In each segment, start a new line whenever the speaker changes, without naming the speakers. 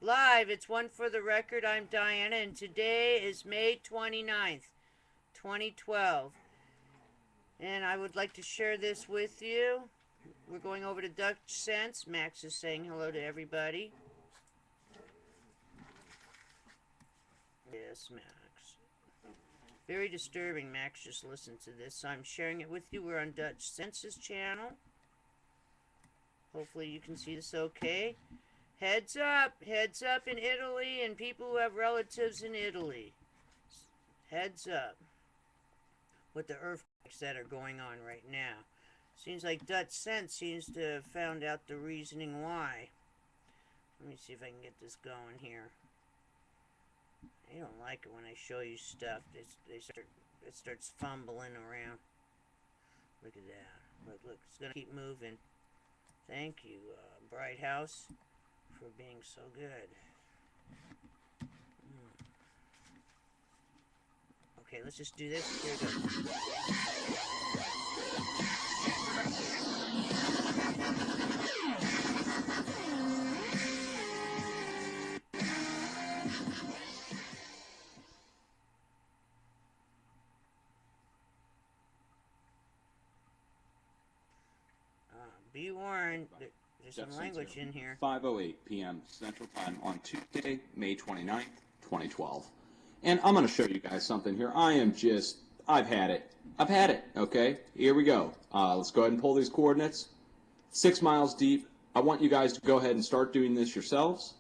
Live, it's One for the Record. I'm Diana, and today is May 29th, 2012. And I would like to share this with you. We're going over to DUTCHSISE. Max is saying hello to everybody. Yes, Max. Very disturbing. Max just listened to this, so I'm sharing it with you. We're on DUTCHSISE's channel. Hopefully you can see this okay. Heads up in Italy and people who have relatives in Italy. Heads up with the earthquakes that are going on right now. Seems like DUTCHSISE seems to have found out the reasoning why. Let me see if I can get this going here. They don't like it when I show you stuff. It starts fumbling around. Look at that. Look, it's going to keep moving. Thank you, Bright House, for being so good. Okay, let's just do this. Here we go. Be warned, there's some language in here.
5:08 p.m. Central Time on Tuesday, May 29th, 2012. And I'm going to show you guys something here. I've had it, okay? Here we go. Let's go ahead and pull these coordinates. 6 miles deep. I want you guys to go ahead and start doing this yourselves.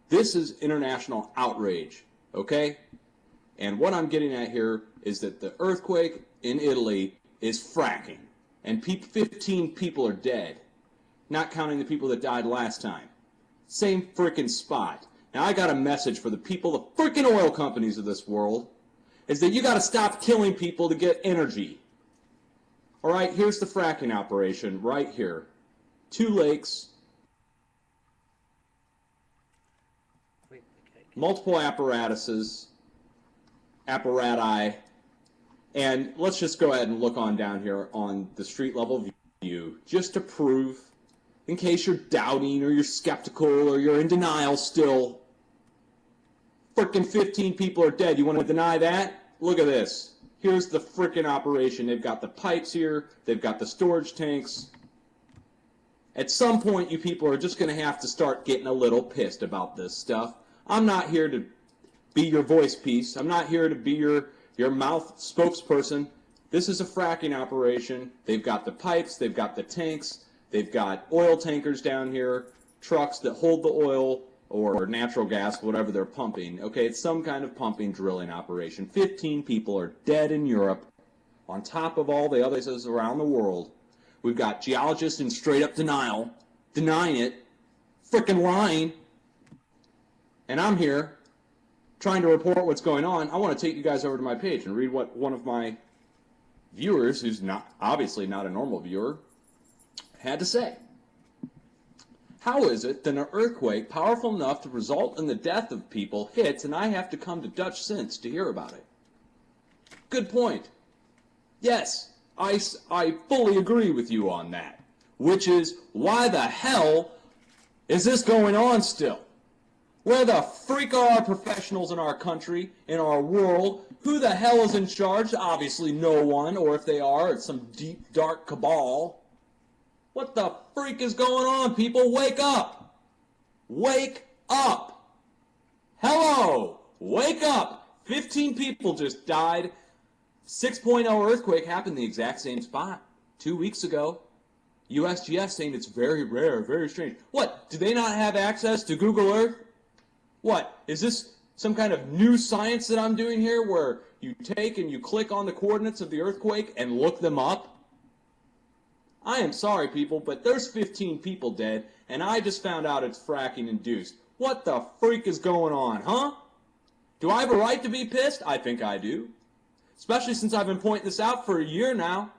This is international outrage, okay? And what I'm getting at here is that the earthquake in Italy is fracking. And 15 people are dead, not counting the people that died last time. Same frickin' spot. Now I got a message for the people, the frickin' oil companies of this world, is that you gotta stop killing people to get energy. Alright, here's the fracking operation right here. 2 lakes, multiple apparati, and let's just go ahead and look on down here on the street level view, just to prove, in case you're doubting or you're skeptical or you're in denial still. Frickin' 15 people are dead. You want to deny that? Look at this. Here's the frickin' operation. They've got the pipes here. They've got the storage tanks. At some point, you people are just going to have to start getting a little pissed about this stuff. I'm not here to be your voice piece. I'm not here to be your mouth spokesperson. This is a fracking operation. They've got the pipes, they've got the tanks, they've got oil tankers down here, trucks that hold the oil or natural gas, whatever they're pumping. Okay, it's some kind of pumping drilling operation. 15 people are dead in Europe, on top of all the others around the world. We've got geologists in straight up denial, denying it, frickin' lying, and I'm here trying to report what's going on. I want to take you guys over to my page and read what one of my viewers, who's obviously not a normal viewer, had to say. How is it that an earthquake powerful enough to result in the death of people hits and I have to come to DUTCHSISE to hear about it? Good point. Yes, I fully agree with you on that. Which is, why the hell is this going on still? Where the freak are our professionals in our country, in our world? Who the hell is in charge? Obviously no one, or if they are, it's some deep, dark cabal. What the freak is going on, people? Wake up! Wake up! Hello! Wake up! 15 people just died. 6.0 earthquake happened in the exact same spot 2 weeks ago. USGS saying it's very rare, very strange. What? Do they not have access to Google Earth? What? Is this some kind of new science that I'm doing here where you take and you click on the coordinates of the earthquake and look them up? I am sorry, people, but there's 15 people dead, and I just found out it's fracking induced. What the freak is going on, huh? Do I have a right to be pissed? I think I do. Especially since I've been pointing this out for a year now.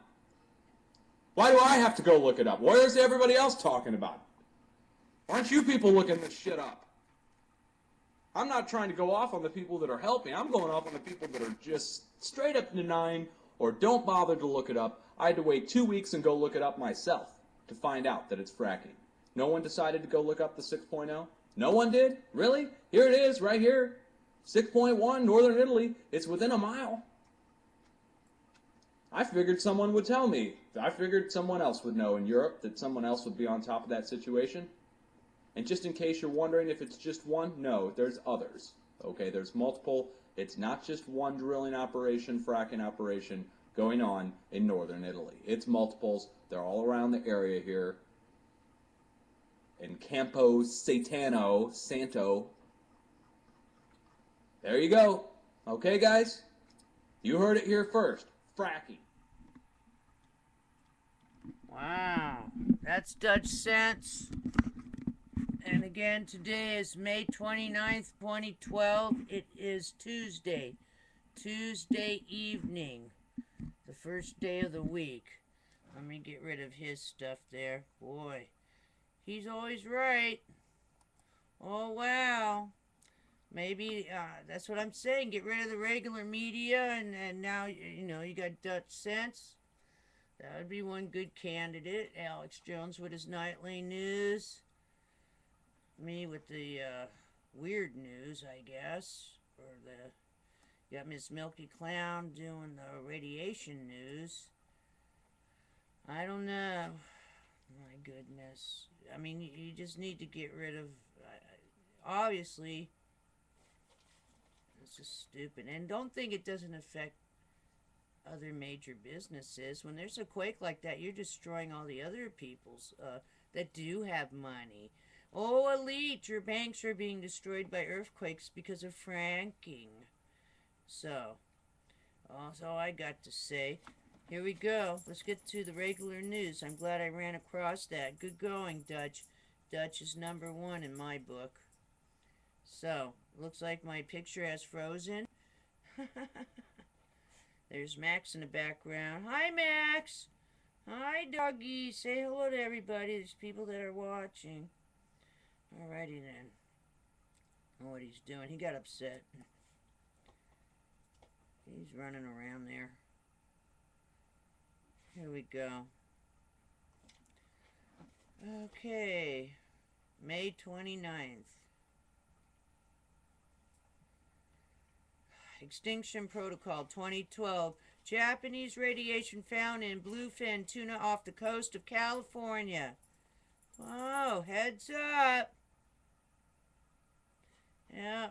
Why do I have to go look it up? Where is everybody else talking about it? Why aren't you people looking this shit up? I'm not trying to go off on the people that are helping. I'm going off on the people that are just straight up denying or don't bother to look it up. I had to wait 2 weeks and go look it up myself to find out that it's fracking. No one decided to go look up the 6.0? No one did? Really? Here it is, right here. 6.1, northern Italy. It's within a mile. I figured someone would tell me. I figured someone else would know in Europe, that someone else would be on top of that situation. And just in case you're wondering if it's just one, no, there's others. Okay, there's multiple. It's not just one drilling operation, fracking operation going on in northern Italy. It's multiples. They're all around the area here. In Campo Santo. There you go. Okay, guys? You heard it here first. Fracking.
Wow. That's Dutch Sense. And again, today is May 29th, 2012. It is Tuesday. Tuesday evening. The first day of the week. Let me get rid of his stuff there. Boy, he's always right. Oh, wow. Maybe, that's what I'm saying. Get rid of the regular media, and now, you got Dutch Sense. That would be one good candidate. Alex Jones with his nightly news. Me with the weird news, I guess. Or you got Miss Milky Clown doing the radiation news. I don't know. My goodness. I mean, you just need to get rid of... obviously, it's just stupid. And don't think it doesn't affect other major businesses. When there's a quake like that, you're destroying all the other people's that do have money. Oh, elite, your banks are being destroyed by earthquakes because of fracking. So, that's all I got to say. Here we go. Let's get to the regular news. I'm glad I ran across that. Good going, Dutch. Dutch is #1 in my book. So, looks like my picture has frozen. There's Max in the background. Hi, Max. Hi, doggy. Say hello to everybody. There's people that are watching. Alrighty then. I don't know what he's doing. He got upset. He's running around there. Here we go. Okay. May 29th. Extinction Protocol 2012. Japanese radiation found in bluefin tuna off the coast of California. Oh, heads up. Yeah.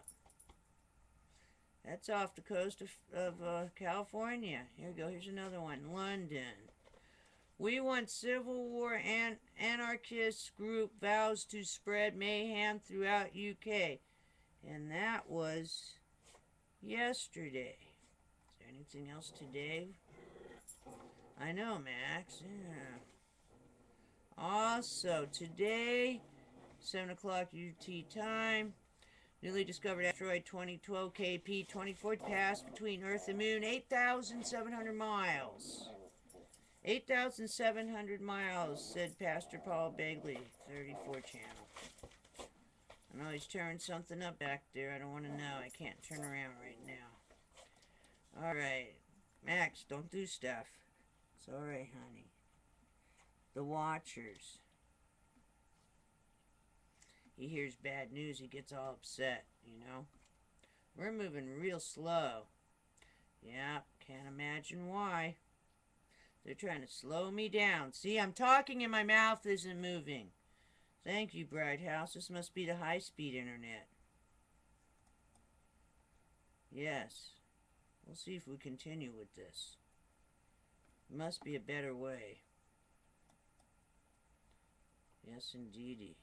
That's off the coast of California. Here we go. Here's another one. London. We want civil war and anarchist group vows to spread mayhem throughout UK. And that was yesterday. Is there anything else today? I know, Max. Yeah. Also, today, 7 o'clock UT time, newly discovered asteroid 2012 KP 24 passed between Earth and Moon, 8,700 miles. 8,700 miles, said Pastor Paul Begley, 34 channel. I know he's tearing something up back there. I don't want to know. I can't turn around right now. Alright. Max, don't do stuff. It's alright, honey. The Watchers. He hears bad news, he gets all upset, you know. We're moving real slow. Yeah, can't imagine why. They're trying to slow me down. See, I'm talking and my mouth isn't moving. Thank you, Bright House. This must be the high-speed internet. Yes. We'll see if we continue with this. There must be a better way. Yes, indeedy.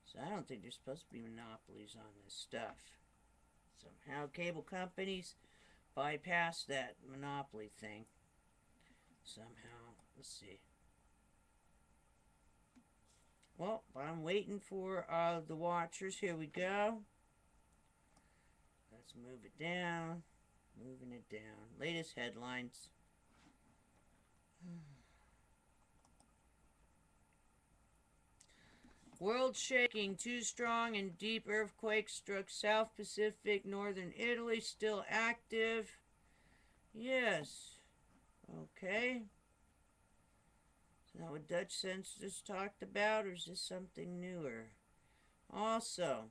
So I don't think there's supposed to be monopolies on this stuff. Somehow cable companies bypass that monopoly thing. Somehow. Let's see. Well, I'm waiting for the Watchers. Here we go. Let's move it down. Moving it down. Latest headlines. World shaking. 2 strong and deep earthquakes struck South Pacific, northern Italy. Still active. Yes. Okay. Is that what Dutch Sense just talked about, or is this something newer? Also,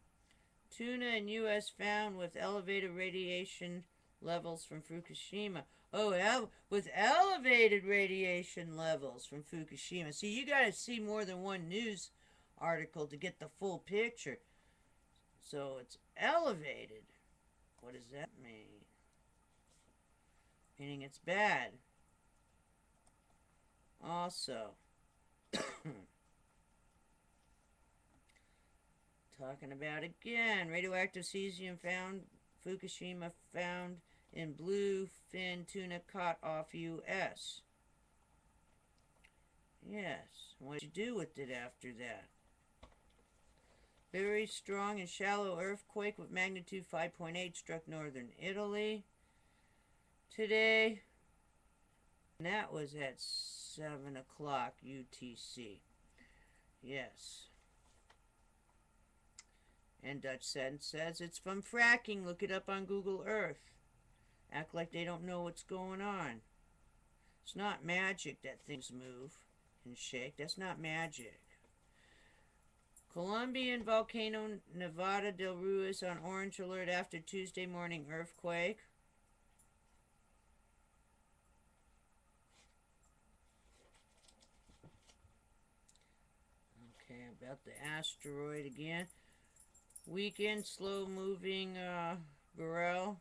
tuna in U.S. found with elevated radiation levels from Fukushima. Oh, with elevated radiation levels from Fukushima. See, you got to see more than one news article to get the full picture. So it's elevated. What does that mean? Meaning it's bad. Also, talking about again, radioactive cesium found, Fukushima found in bluefin tuna caught off U.S. Yes, what did you do with it after that? Very strong and shallow earthquake with magnitude 5.8 struck northern Italy today. And that was at 7 o'clock UTC. Yes. And DUTCHSISE says it's from fracking. Look it up on Google Earth. Act like they don't know what's going on. It's not magic that things move and shake. That's not magic. Colombian volcano Nevada del Ruiz on orange alert after Tuesday morning earthquake. Okay, about the asteroid again. Weakened, slow-moving burl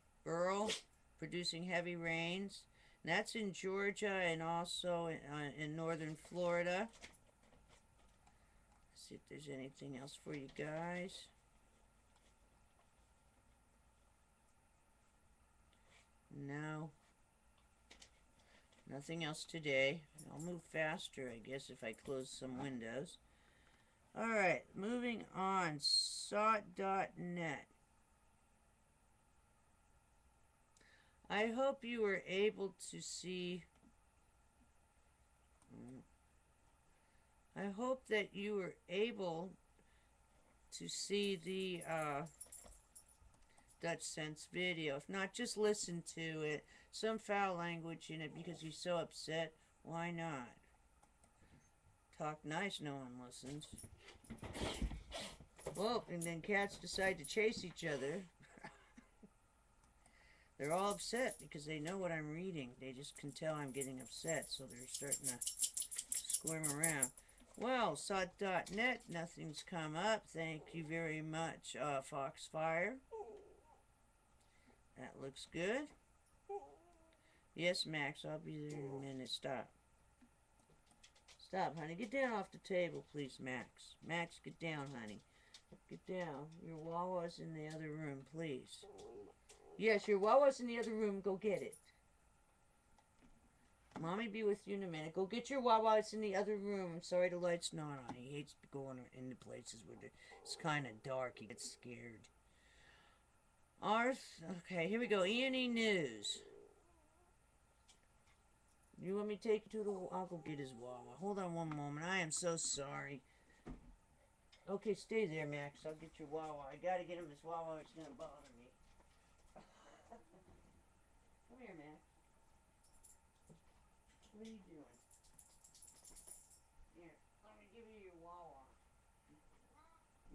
producing heavy rains. And that's in Georgia and also in northern Florida. See if there's anything else for you guys. No. Nothing else today. I'll move faster, I guess, if I close some windows. Alright, moving on. SOT.net. I hope you were able to see... I hope that you were able to see the DUTCHSISE video. If not, just listen to it. Some foul language in it because you're so upset. Why not? Talk nice, no one listens. Well, and then cats decide to chase each other. They're all upset because they know what I'm reading. They just can tell I'm getting upset, so they're starting to squirm around. Well, SOT.net, nothing's come up. Thank you very much, Foxfire. That looks good. Yes, Max, I'll be there in a minute. Stop. Stop, honey. Get down off the table, please, Max. Max, get down, honey. Get down. Your Wawa's in the other room, please. Yes, your Wawa's in the other room. Go get it. Mommy be with you in a minute. Go get your Wawa. It's in the other room. I'm sorry the light's not on. He hates going into places where it's kind of dark. He gets scared. Okay, here we go. E&E News. You want me to take you to the... I'll go get his Wawa. Hold on one moment. I am so sorry. Okay, stay there, Max. I'll get your Wawa. I gotta get him his Wawa. It's gonna bother me. Come here, Max. What are you doing? Here, let me give you your Wawa.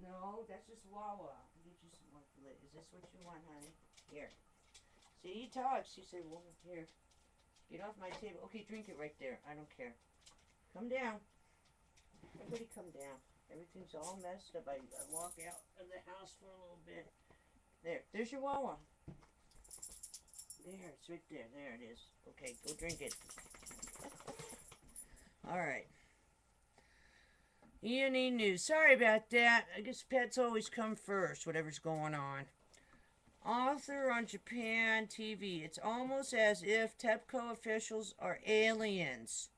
No, that's just Wawa. I'll get you some more fillet. Is this what you want, honey? Here. See, he talks. He said, well, here. Get off my table. Okay, drink it right there. I don't care. Come down. Everybody come down. Everything's all messed up. I walk out of the house for a little bit. There's your Wawa. There, it's right there. There it is. Okay, go drink it. Alright. E&E News. Sorry about that. I guess pets always come first, whatever's going on. Author on Japan TV. It's almost as if TEPCO officials are aliens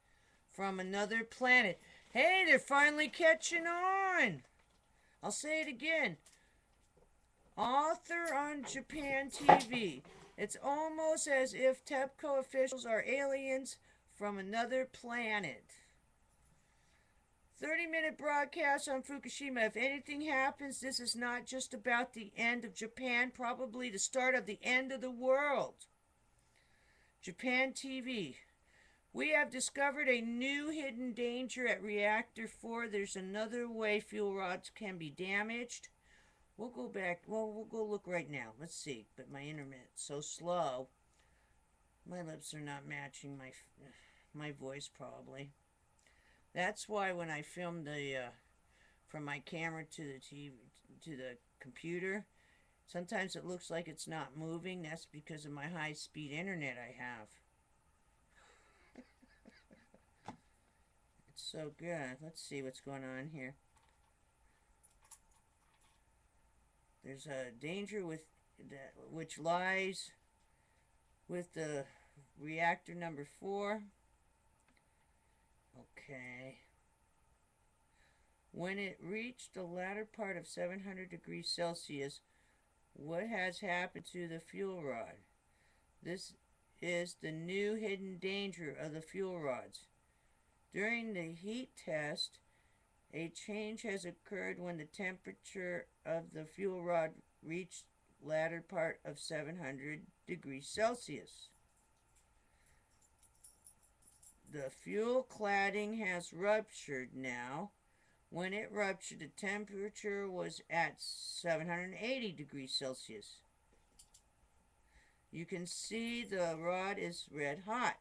from another planet. Hey, they're finally catching on. I'll say it again. Author on Japan TV. It's almost as if TEPCO officials are aliens from another planet. 30-minute broadcast on Fukushima. If anything happens, this is not just about the end of Japan, probably the start of the end of the world. Japan TV. We have discovered a new hidden danger at Reactor 4. There's another way fuel rods can be damaged. We'll go back. Well, we'll go look right now. Let's see. But my internet's so slow. My lips are not matching my voice probably. That's why when I filmed the from my camera to the TV to the computer, sometimes it looks like it's not moving. That's because of my high-speed internet I have. It's so good. Let's see what's going on here. There's a danger with that which lies with the reactor number 4. Okay. When it reached the latter part of 700 degrees Celsius, what has happened to the fuel rod? This is the new hidden danger of the fuel rods. During the heat test, a change has occurred when the temperature of the fuel rod reached latter part of 700 degrees Celsius. The fuel cladding has ruptured now. When it ruptured, the temperature was at 780 degrees Celsius. You can see the rod is red hot.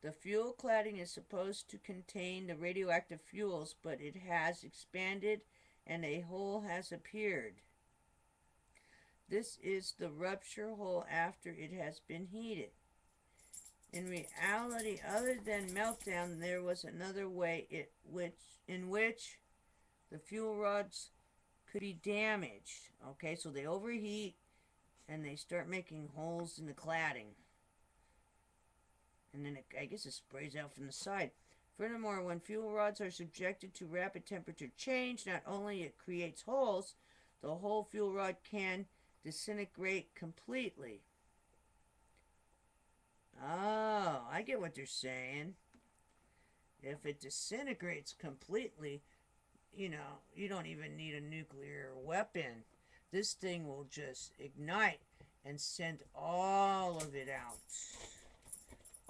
The fuel cladding is supposed to contain the radioactive fuels, but it has expanded and a hole has appeared. This is the rupture hole after it has been heated. In reality, other than meltdown, there was another way in which the fuel rods could be damaged. Okay, so they overheat and they start making holes in the cladding. And then I guess it sprays out from the side. Furthermore, when fuel rods are subjected to rapid temperature change, not only it creates holes, the whole fuel rod can disintegrate completely. Oh, I get what they're saying. If it disintegrates completely, you know, you don't even need a nuclear weapon. This thing will just ignite and send all of it out.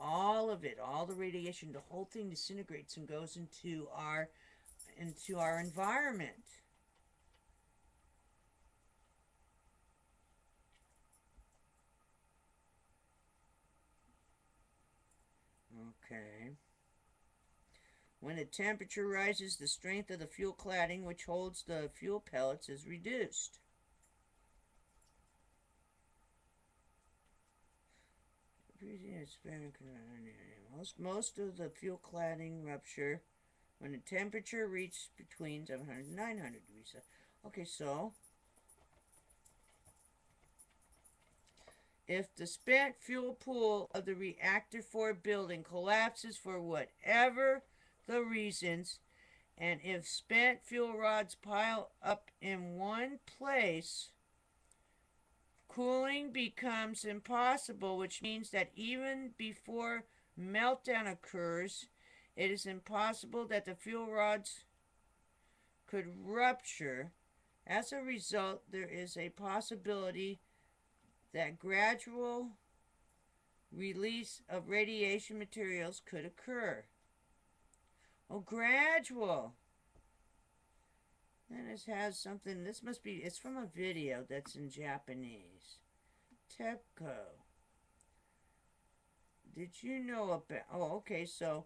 All of it, all the radiation, the whole thing disintegrates and goes into our environment. Okay. When the temperature rises, the strength of the fuel cladding, which holds the fuel pellets, is reduced. Most of the fuel cladding rupture when the temperature reaches between 700 and 900 degrees. Okay, so if the spent fuel pool of the reactor 4 building collapses for whatever the reasons, and if spent fuel rods pile up in one place, cooling becomes impossible, which means that even before meltdown occurs, it is impossible that the fuel rods could rupture. As a result, there is a possibility that gradual release of radiation materials could occur. Oh, gradual. Then it has something, this must be, it's from a video that's in Japanese. TEPCO. Did you know about, oh, okay, so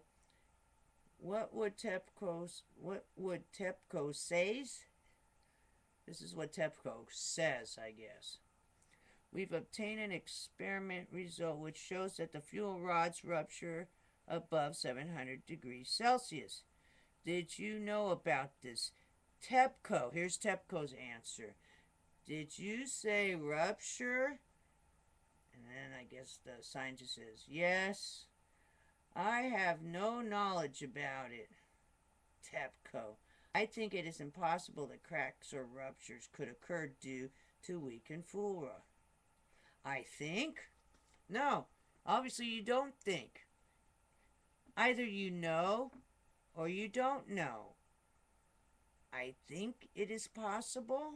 what would TEPCO say? This is what TEPCO says, I guess. We've obtained an experiment result which shows that the fuel rods rupture above 700 degrees Celsius. Did you know about this? TEPCO, here's TEPCO's answer. Did you say rupture? And then I guess the scientist says, yes. I have no knowledge about it. TEPCO. I think it is impossible that cracks or ruptures could occur due to weakened fuel rod. I think? No, obviously you don't think. Either you know or you don't know. I think it is possible.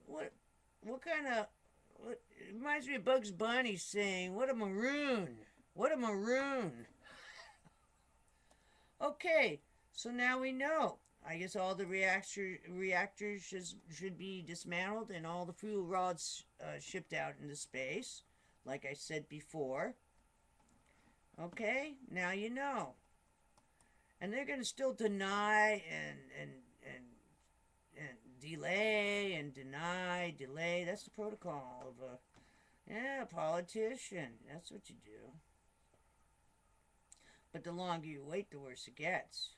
What kind of, it reminds me of Bugs Bunny saying, what a maroon. What a maroon. Okay, so now we know. I guess all the reactors should be dismantled and all the fuel rods shipped out into space, like I said before. Okay, now you know. And they're going to still deny and delay and deny, delay. That's the protocol of a politician. That's what you do. But the longer you wait, the worse it gets.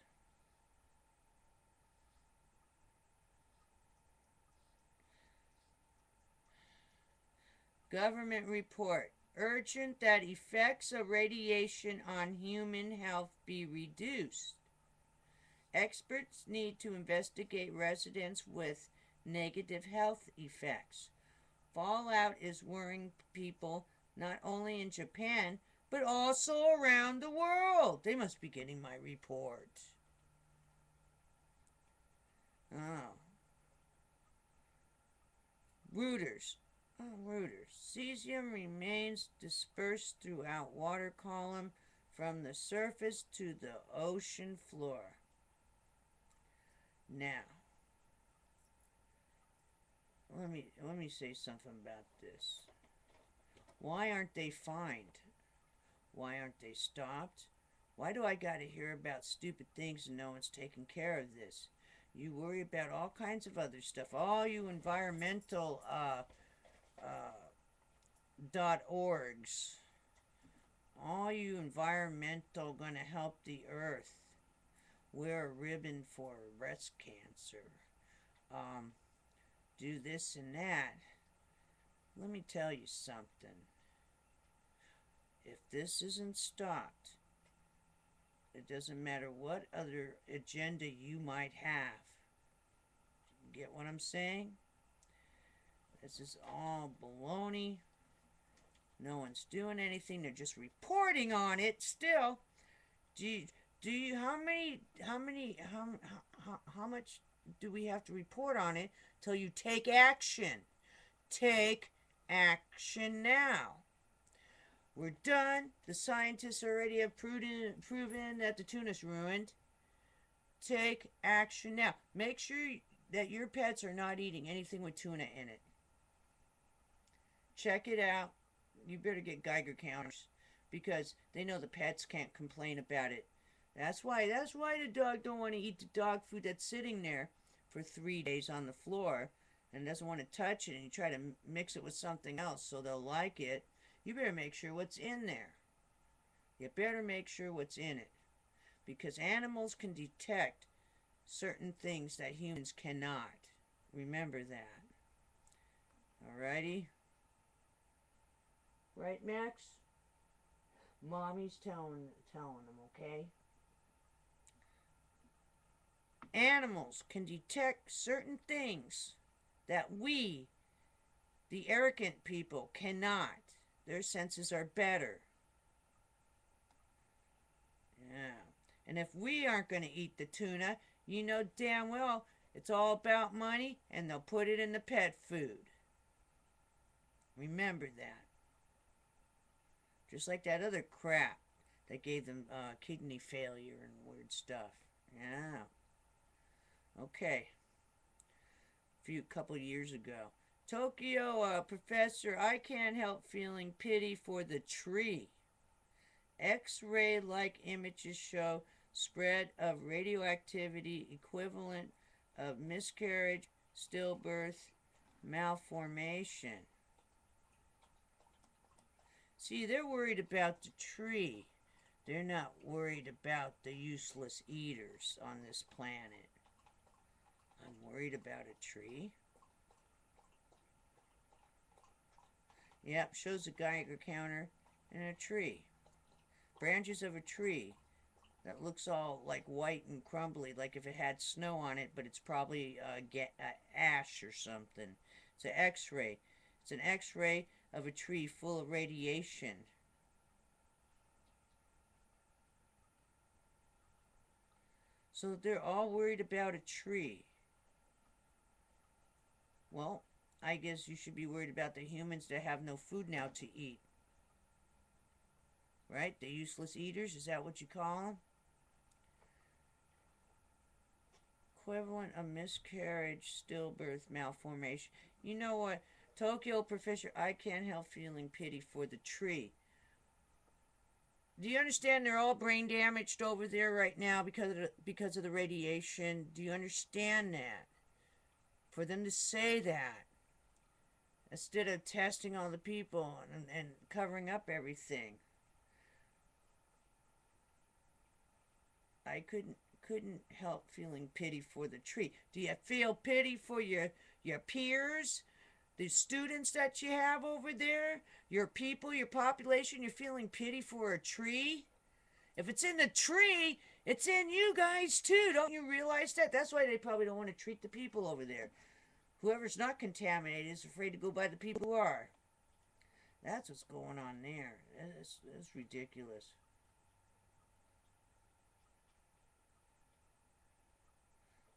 Government report. Urgent that effects of radiation on human health be reduced. Experts need to investigate residents with negative health effects. Fallout is worrying people not only in Japan, but also around the world. They must be getting my report. Oh. Reuters. Reuters. Cesium remains dispersed throughout water column from the surface to the ocean floor. Now, let me say something about this. Why aren't they fined? Why aren't they stopped? Why do I gotta hear about stupid things and no one's taking care of this? You worry about all kinds of other stuff. All you environmental .orgs. All you environmental gonna help the earth. Wear a ribbon for breast cancer. Do this and that. Let me tell you something. If this isn't stopped, it doesn't matter what other agenda you might have. Get what I'm saying? This is all baloney. No one's doing anything. They're just reporting on it still. How much do we have to report on it till you take action? Take action now. We're done. The scientists already have proven that the tuna's ruined. Take action now. Make sure that your pets are not eating anything with tuna in it. Check it out. You better get Geiger counters because they know the pets can't complain about it. That's why the dog don't want to eat the dog food that's sitting there for 3 days on the floor and doesn't want to touch it, and you try to mix it with something else so they'll like it. You better make sure what's in there. You better make sure what's in it. Because animals can detect certain things that humans cannot. Remember that. Alrighty? Right, Max? Mommy's telling them, okay? Animals can detect certain things that we, the arrogant people, cannot. Their senses are better. Yeah. And if we aren't going to eat the tuna, you know damn well it's all about money and they'll put it in the pet food. Remember that. Just like that other crap that gave them kidney failure and weird stuff. Yeah. Okay. A couple years ago. Tokyo professor, I can't help feeling pity for the tree. X-ray-like images show spread of radioactivity equivalent of miscarriage, stillbirth, malformation. See, they're worried about the tree. They're not worried about the useless eaters on this planet. I'm worried about a tree. Yep, shows a Geiger counter and a tree. Branches of a tree that looks all like white and crumbly, like if it had snow on it, but it's probably ash or something. It's an X-ray. It's an X-ray of a tree full of radiation. So they're all worried about a tree. Well, I guess you should be worried about the humans that have no food now to eat. Right? The useless eaters, is that what you call them? equivalent of miscarriage, stillbirth, malformation. You know what? Tokyo Professor, I can't help feeling pity for the tree. Do you understand they're all brain damaged over there right now because of the radiation? Do you understand that? For them to say that instead of testing all the people and covering up everything. I couldn't help feeling pity for the tree. Do you feel pity for your peers, the students that you have over there, your people, your population? You're feeling pity for a tree? If it's in the tree, it's in you guys too. Don't you realize that? That's why they probably don't want to treat the people over there. Whoever's not contaminated is afraid to go by the people who are. That's what's going on there. That's ridiculous.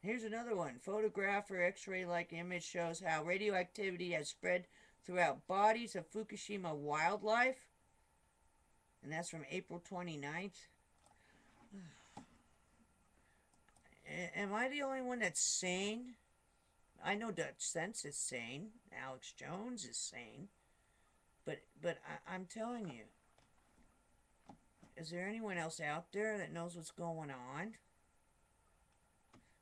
Here's another one. Photograph or X-ray-like image shows how radioactivity has spread throughout bodies of Fukushima wildlife. And that's from April 29th. Am I the only one that's sane? I know DUTCHSISE is sane. Alex Jones is sane. But I'm telling you. Is there anyone else out there that knows what's going on?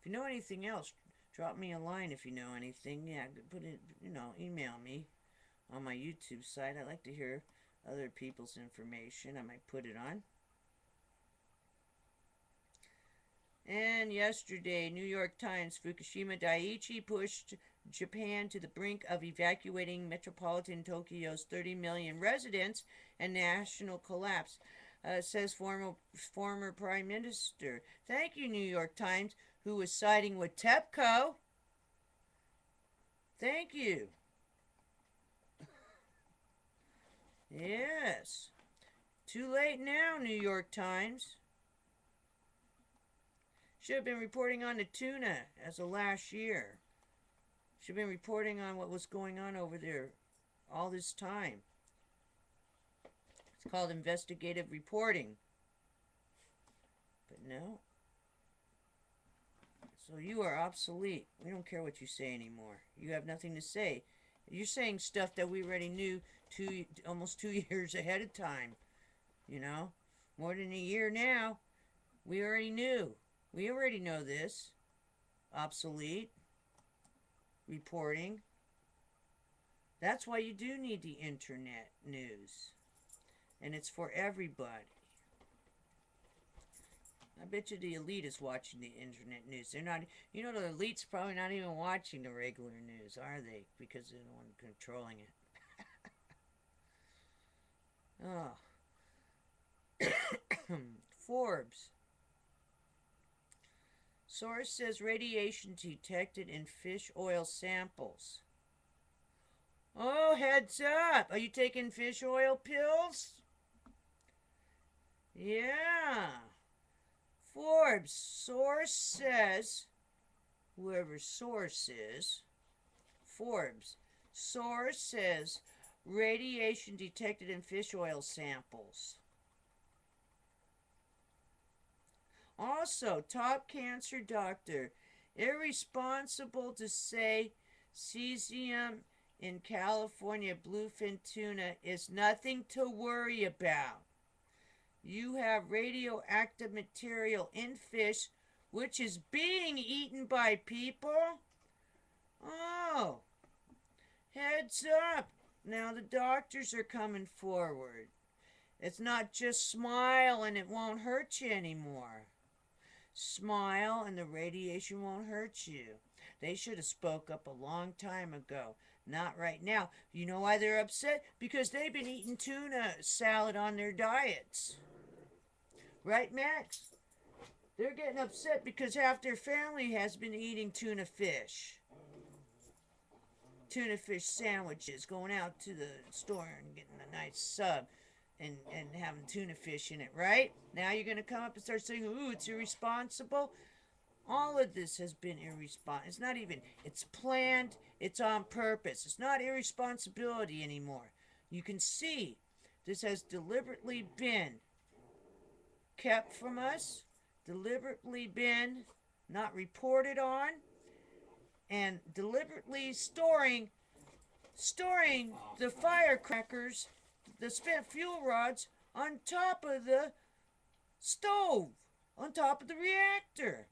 If you know anything else, drop me a line if you know anything. Yeah, put it, email me on my YouTube site. I like to hear other people's information. I might put it on. And yesterday, New York Times, Fukushima Daiichi pushed Japan to the brink of evacuating metropolitan Tokyo's 30 million residents and national collapse, says former Prime Minister. Thank you, New York Times, who was siding with TEPCO. Thank you. Yes. Too late now, New York Times. Should have been reporting on the tuna as of last year. Should have been reporting on what was going on over there all this time. It's called investigative reporting. But no. So you are obsolete. We don't care what you say anymore. You have nothing to say. You're saying stuff that we already knew almost 2 years ahead of time. More than a year now. We already knew. We already know this. Obsolete. Reporting. That's why you do need the internet news. And it's for everybody. I bet you the elite is watching the internet news. They're not, the elite's probably not even watching the regular news, are they? Because they're the one controlling it. Oh. Forbes. Source says radiation detected in fish oil samples. Oh, heads up. Are you taking fish oil pills? Yeah. Forbes. Source says, whoever source is, Forbes. Source says radiation detected in fish oil samples. Also, top cancer doctor, irresponsible to say cesium in California bluefin tuna is nothing to worry about. You have radioactive material in fish which is being eaten by people? Oh, heads up. Now the doctors are coming forward. It's not just smile and it won't hurt you anymore. Smile and the radiation won't hurt you. They should have spoke up a long time ago. Not right now. You know why they're upset? Because they've been eating tuna salad on their diets. Right, Max? They're getting upset because half their family has been eating tuna fish. Tuna fish sandwiches, going out to the store and getting a nice sub. And having tuna fish in it, right? Now you're going to come up and start saying, ooh, it's irresponsible. All of this has been irresponsible. It's not even, it's planned, it's on purpose. It's not irresponsibility anymore. You can see this has deliberately been kept from us, deliberately been not reported on, and deliberately storing the firecrackers, the spent fuel rods, on top of the stove, on top of the reactor,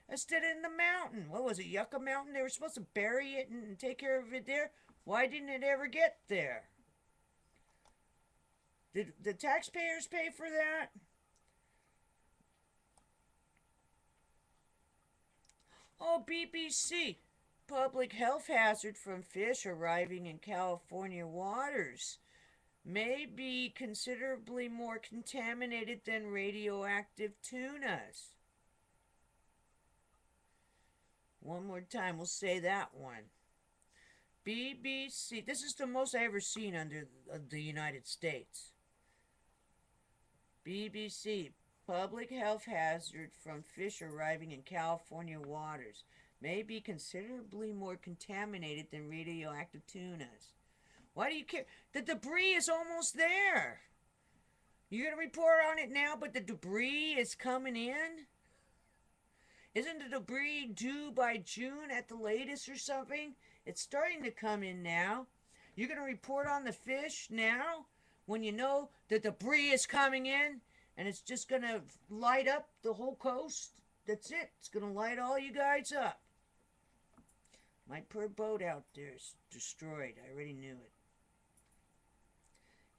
instead of in the mountain. What was it, Yucca Mountain? They were supposed to bury it and take care of it there. Why didn't it ever get there? Did the taxpayers pay for that? Oh, BBC. Public health hazard from fish arriving in California waters may be considerably more contaminated than radioactive tunas. One more time, we'll say that one. BBC. This is the most I ever seen under the United States. BBC. Public health hazard from fish arriving in California waters may be considerably more contaminated than radioactive tunas. Why do you care? The debris is almost there. You're going to report on it now, but the debris is coming in? Isn't the debris due by June at the latest or something? It's starting to come in now. You're going to report on the fish now when you know the debris is coming in and it's just going to light up the whole coast? That's it. It's going to light all you guys up. My poor boat out there is destroyed. I already knew it.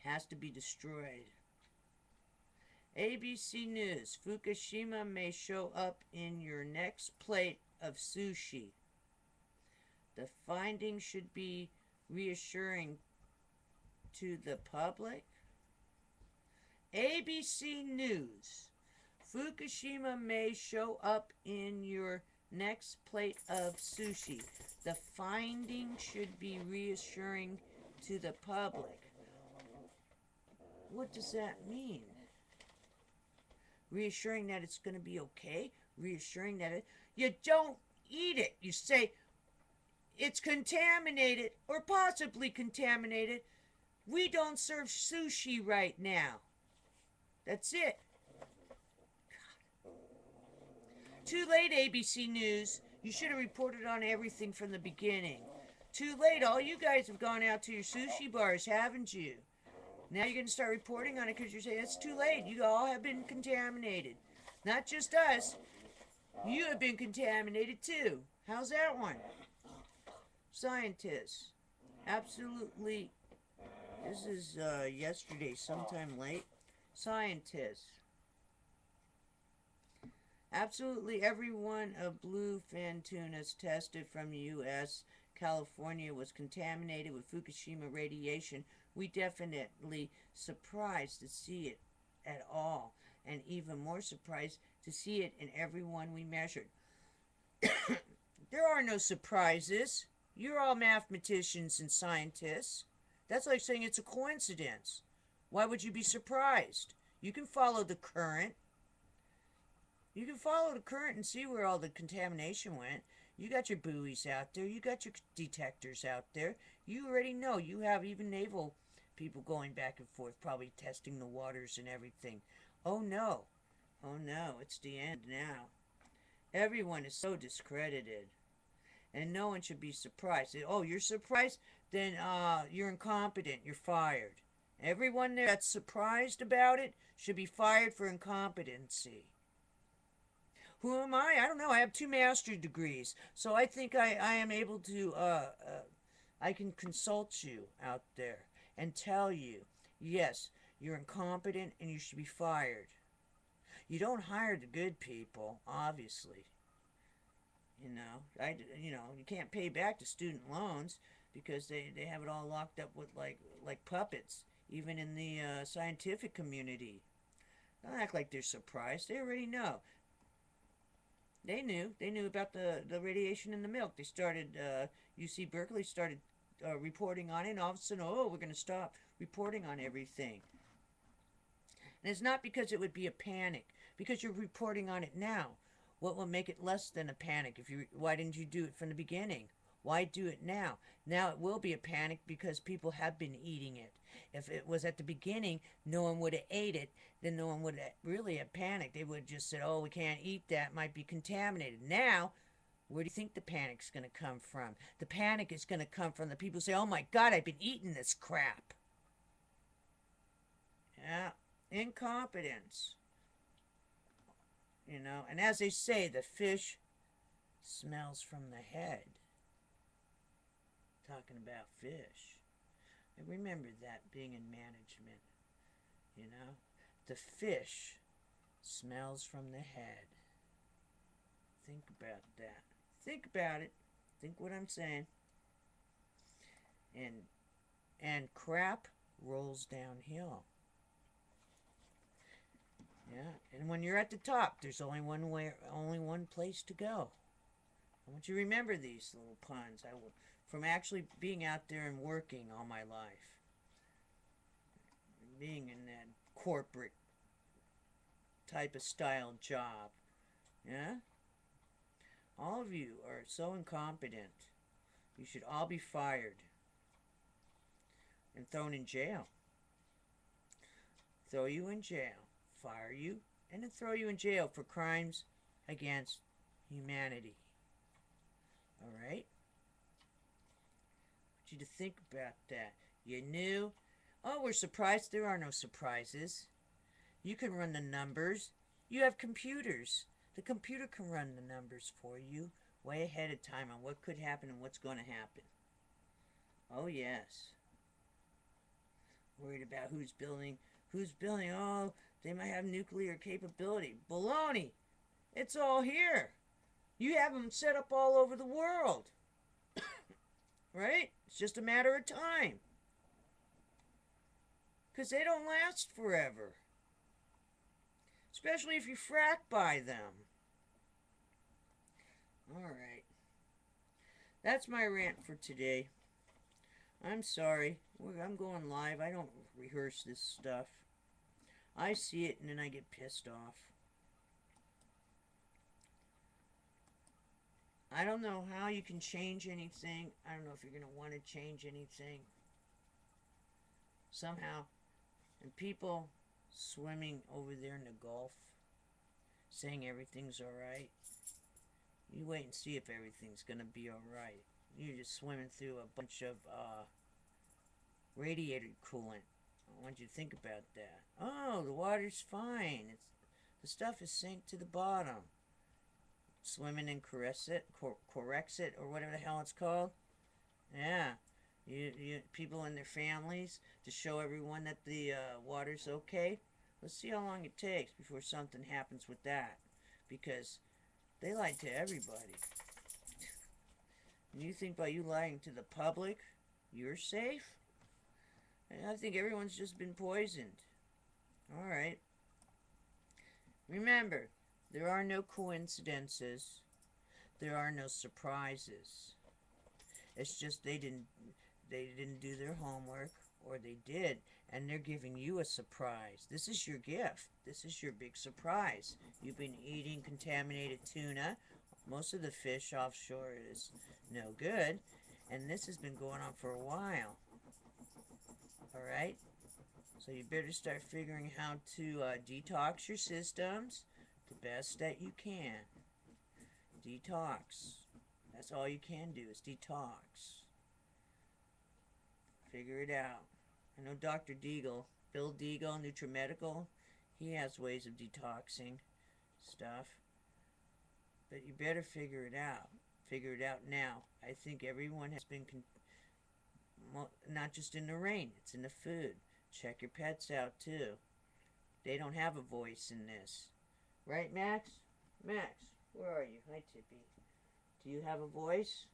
Has to be destroyed. ABC News. Fukushima may show up in your next plate of sushi. The findings should be reassuring to the public. ABC News. Fukushima may show up in your next plate of sushi. The findings should be reassuring to the public. What does that mean? Reassuring that it's going to be okay? Reassuring that you don't eat it. You say it's contaminated or possibly contaminated. We don't serve sushi right now. That's it. God. Too late, ABC News. You should have reported on everything from the beginning. Too late. All you guys have gone out to your sushi bars, haven't you? Now you're going to start reporting on it because you're saying it's too late. You all have been contaminated. Not just us. You have been contaminated too. How's that one? Scientists. Absolutely. This is yesterday, sometime late. Scientists. Absolutely every one of bluefin tunas tested from the U.S., California was contaminated with Fukushima radiation. We definitely surprised to see it at all, and even more surprised to see it in every one we measured. There are no surprises. You're all mathematicians and scientists. That's like saying it's a coincidence. Why would you be surprised? You can follow the current. You can follow the current and see where all the contamination went. You got your buoys out there. You got your detectors out there. You already know. You have even naval people going back and forth, probably testing the waters and everything. Oh no. Oh no, it's the end now. Everyone is so discredited. And no one should be surprised. Oh, you're surprised? Then you're incompetent. You're fired. Everyone there that's surprised about it should be fired for incompetency. Who am I? I don't know. I have 2 master's degrees. So I think I am able to, I can consult you out there and tell you, yes, you're incompetent and you should be fired. You don't hire the good people, obviously. You know, you can't pay back the student loans because they have it all locked up with like puppets, even in the scientific community. Don't act like they're surprised. They already know. They knew about the radiation in the milk. They started, UC Berkeley started reporting on it, and all of a sudden, oh, we're going to stop reporting on everything. And it's not because it would be a panic, because you're reporting on it now. What will make it less than a panic? Why didn't you do it from the beginning? Why do it now? Now it will be a panic because people have been eating it. If it was at the beginning, no one would have ate it, then no one would have really have panicked. They would have just said, oh, we can't eat that, it might be contaminated. Now, where do you think the panic's going to come from? The panic is going to come from the people who say, oh my God, I've been eating this crap. Yeah, incompetence. You know, and as they say, the fish smells from the head. Talking about fish. I remember that being in management. You know, the fish smells from the head. Think about that. Think about it. Think what I'm saying. And crap rolls downhill. Yeah, and when you're at the top, there's only one place to go. I want you to remember these little puns. From actually being out there and working all my life, being in that corporate type of style job, yeah. All of you are so incompetent. You should all be fired and thrown in jail. Throw you in jail, fire you, and then throw you in jail for crimes against humanity. All right? I want you to think about that. You knew? Oh, we're surprised. There are no surprises. You can run the numbers. You have computers. The computer can run the numbers for you way ahead of time on what could happen and what's going to happen. Oh, yes. Worried about who's building. Oh, they might have nuclear capability. Baloney. It's all here. You have them set up all over the world. Right? It's just a matter of time. Because they don't last forever. Especially if you frack by them. Alright. That's my rant for today. I'm sorry. I'm going live. I don't rehearse this stuff. I see it and then I get pissed off. I don't know how you can change anything. I don't know if you're going to want to change anything. Somehow. And people swimming over there in the Gulf, saying everything's alright. You wait and see if everything's going to be alright. You're just swimming through a bunch of radiator coolant. I want you to think about that. Oh, the water's fine. The stuff is sank to the bottom. Swimming and corrects it, or whatever the hell it's called. Yeah. People and their families to show everyone that the water's okay. Let's see how long it takes before something happens with that. Because they lied to everybody. And you think by you lying to the public, you're safe? And I think everyone's just been poisoned. Alright. Remember, there are no coincidences. There are no surprises. It's just they didn't do their homework, or they did, and they're giving you a surprise. This is your gift. This is your big surprise. You've been eating contaminated tuna. Most of the fish offshore is no good, and this has been going on for a while. Alright? So you better start figuring how to detox your systems the best that you can. Detox. That's all you can do is detox. Figure it out. I know Dr. Deagle, Bill Deagle, NutriMedical, he has ways of detoxing stuff. But you better figure it out. Figure it out now. I think everyone has been, not just in the rain, it's in the food. Check your pets out too. They don't have a voice in this. Right, Max? Max, where are you? Hi, Tippy. Do you have a voice?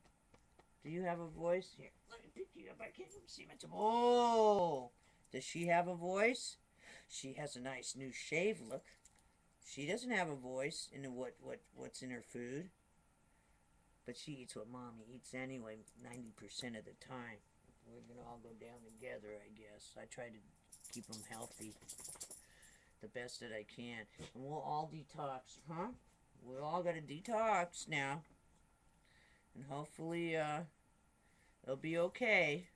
Do you have a voice? Here, let me pick you up. I can't even see my... Oh! Does she have a voice? She has a nice new shave look. She doesn't have a voice in what's in her food. But she eats what Mommy eats anyway, 90% of the time. We're going to all go down together, I guess. I try to keep them healthy the best that I can. And we'll all detox, huh? We all got to detox now. And hopefully, It'll be okay.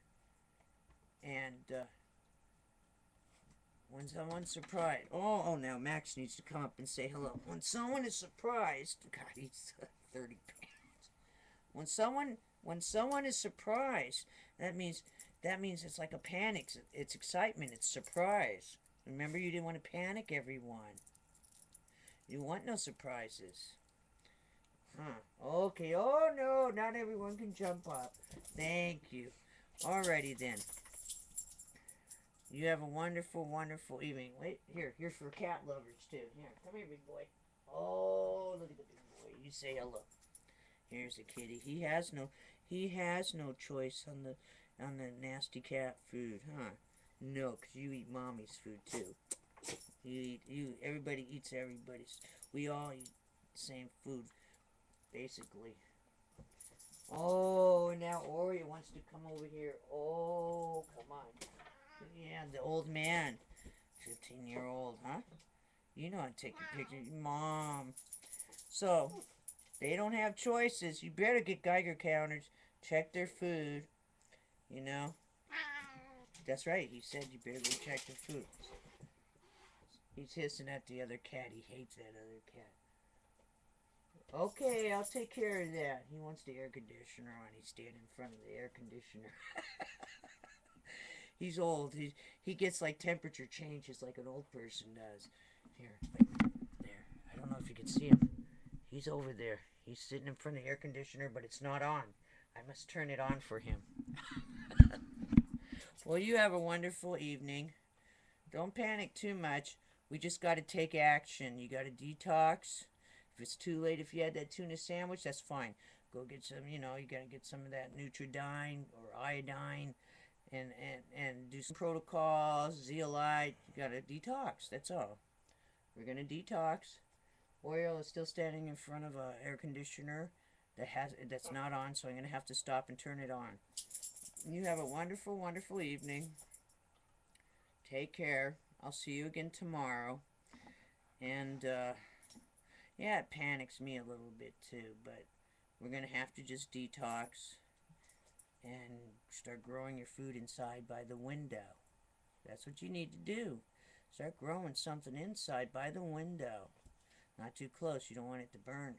And when someone's surprised, oh, now Max needs to come up and say hello. When someone is surprised, God, he's 30 pounds. When someone is surprised, that means it's like a panic. It's excitement. It's surprise. Remember, you didn't want to panic everyone. You want no surprises. Huh. Okay. Oh, no. Not everyone can jump up. Thank you. Alrighty, then. You have a wonderful, wonderful evening. Wait, here's for cat lovers, too. Here, come here, big boy. Oh, look at the big boy. You say hello. Here's a kitty. He has no choice on the nasty cat food, huh? No, 'cause you eat mommy's food, too. Everybody eats everybody's. We all eat the same food, basically. Oh, now Oreo wants to come over here. Oh, come on. Yeah, the old man. 15-year-old, huh? You know how to take a picture. Mom. So, they don't have choices. You better get Geiger counters. Check their food. You know? That's right. He said you better go check their food. He's hissing at the other cat. He hates that other cat. Okay, I'll take care of that. He wants the air conditioner on. He's standing in front of the air conditioner. He's old. He gets like temperature changes like an old person does. Here, wait, there. I don't know if you can see him. He's over there. He's sitting in front of the air conditioner, but it's not on. I must turn it on for him. Well, you have a wonderful evening. Don't panic too much. We just got to take action. You got to detox. If it's too late, if you had that tuna sandwich, that's fine. Go get some, you got to get some of that Nutridyne or iodine and do some protocols, zeolite. You got to detox. That's all. We're going to detox. Oreo is still standing in front of an air conditioner that's not on, so I'm going to have to stop and turn it on. You have a wonderful, wonderful evening. Take care. I'll see you again tomorrow. And, yeah, it panics me a little bit too, but we're going to have to just detox and start growing your food inside by the window. That's what you need to do. Start growing something inside by the window. Not too close. You don't want it to burn.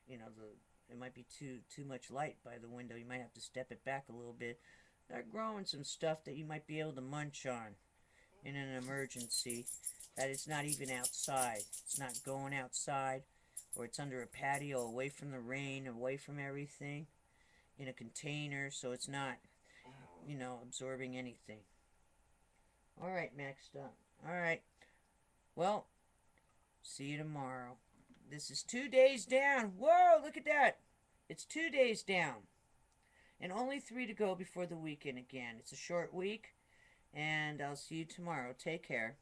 It might be too much light by the window. You might have to step it back a little bit. Start growing some stuff that you might be able to munch on in an emergency. That it's not even outside. It's not going outside. Or it's under a patio, away from the rain, away from everything. In a container, so it's not, absorbing anything. Alright, Max, done. Alright. Well, see you tomorrow. This is 2 days down. Whoa, look at that. It's 2 days down. And only 3 to go before the weekend again. It's a short week. And I'll see you tomorrow. Take care.